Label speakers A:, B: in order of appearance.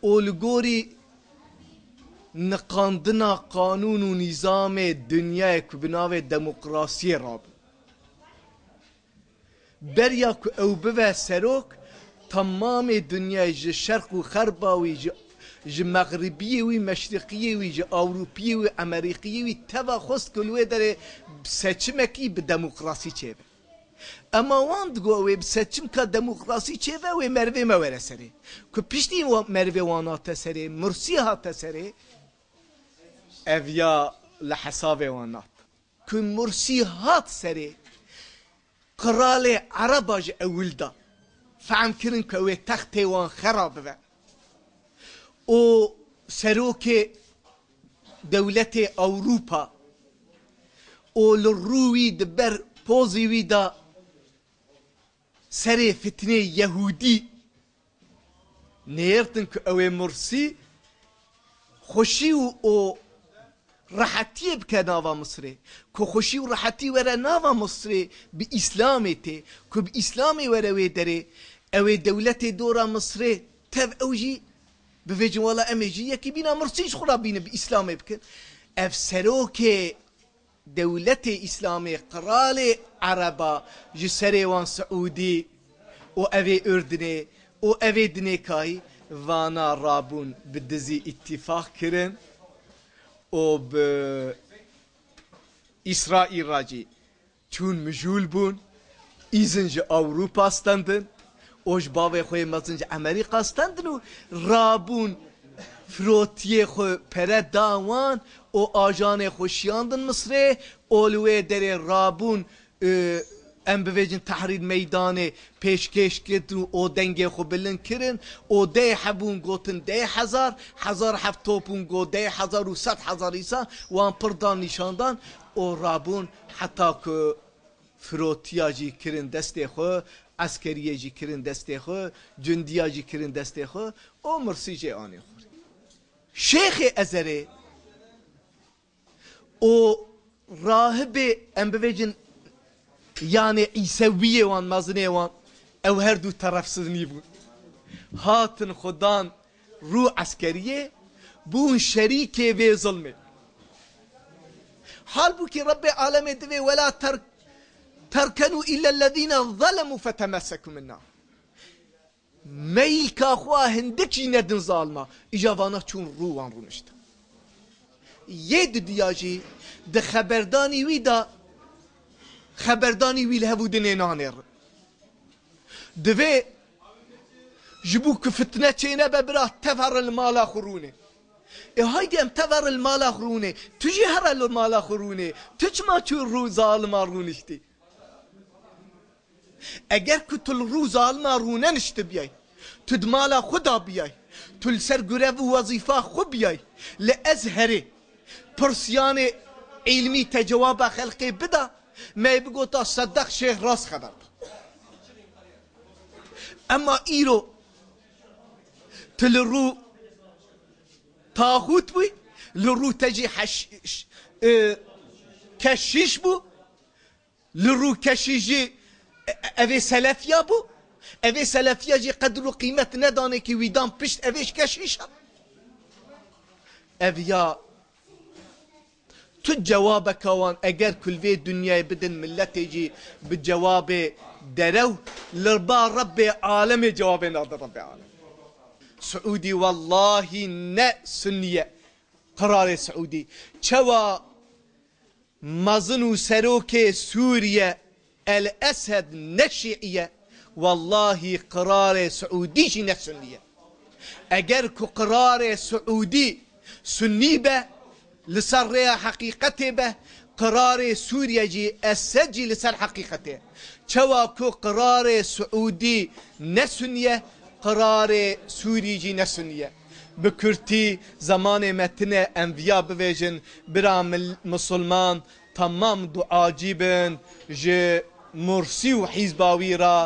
A: اولگوری نقاندنا قانون و نظام دنیا که بناوه دموکراسی راب بریا که او بوه سروک تمام دنیا جه شرق و خرباوی جه مغربی و مشرقی و جه اوروپی و امریکی و توا خست کلوه داره سچمکی به دموکراسی چه به اما واند گوه بسچم که دموکراسی چه و مروه موره سره که پیشتی مروه وانات سره مرسی هات سره اویا لحساب وانات که مرسی هات سره قرال عرباج اول دا فهم کرن که اوه تخت وان خراب و او سروک دولت اوروپا او لروی دبر پوزیوی دا سر فتنه یهودی نیرتن که اوه مرسی خوشی و راحتی بکه ناوا مصره که خوشی و راحتی وره ناوا مصره به اسلام ته که به اسلام وره وی داره اوه دولت دورا مصره تف اوجی بفجن والا امجی یکی بینا مرسیش خورا بینه به اسلام بکن اف سروک دولت اسلام قرال عربا جسره سعودي وأبي أردني وأبي دنيكاي وانا رابون بدزي اتفاق كرن وب إسرائيل راجي چون مجول بون إذنج أوروبا استندن اوش باوی خوی مزنج امریکا استندن و رابون فروتیه خو پره داوان او آجان خوشیاندن مصره اولوه در رابون ام بویجن تحریر میدان پیشکش کردن او دنگه خو بلن کرن او 10,000 گوتن 10,000 10,000 توپون گو 10,000 و 100,000 ایسا وان پردان نشاندان او رابون حتی که فروتیا جی کرن دسته خو عسکریه جی کرن دسته خو جندیا جی کرن دسته خو او مرسی جی آنی خوری شیخ ازره او راهب ام بویجن yani İseviye van mazne van ev her du tarafsızlığı bu hatın Xudan ruh askeriye bu şerike ve zulme halbuki Rabbi alem etti ve la terkenu illa allazina zalemu fetemessekum minna meyil ka khwa hindeki nedin zalma icavana çun ruhan runişti yed diyaji de haberdani vida خبردانی ویل هبودن نانر دوی جبو که فتنه چینه ببرا تفر المال خرونه هایدی ام تفر المال خرونه تجی هر المال خرونه تج ما چو رو ظالم رونشتی اگر که تل رو ظالم رونه نشت بیای تد مالا خدا بیای تل سر گرف و وظیفه خود بیای لازهره پرسیان علمی تجواب خلقی بدا ما بگو تا صدق شیخ راست خبر اما ایرو تل رو تاغوت بوی لرو تجی کشیش بو لرو کشیجی اوی سلفیا بو اوی سلفیا جی قدر و قیمت ندانه که ویدان پشت اویش کشیش اویا تو جوابك وان اگر كل في الدنيا بدن ملتي جي بالجواب درو لربا ربي عالمي جواب ناظر ربي عالم سعودي والله نا سنية قرار سعودي شوا مزنو سروك سوريا الاسد نشيئية والله قرار سعودي جي نا سنية اگر كو قرار سعودي سني به لسر ريا حقيقته به قرار سوريا جي السجي لسر حقيقته شواكو قرار سعودي نسنية قرار سوري جي نسنية بكرتي زمان متنة انفيا بفيجن برام مسلمان تمام دعا جيبن جي مرسي وحزباوي را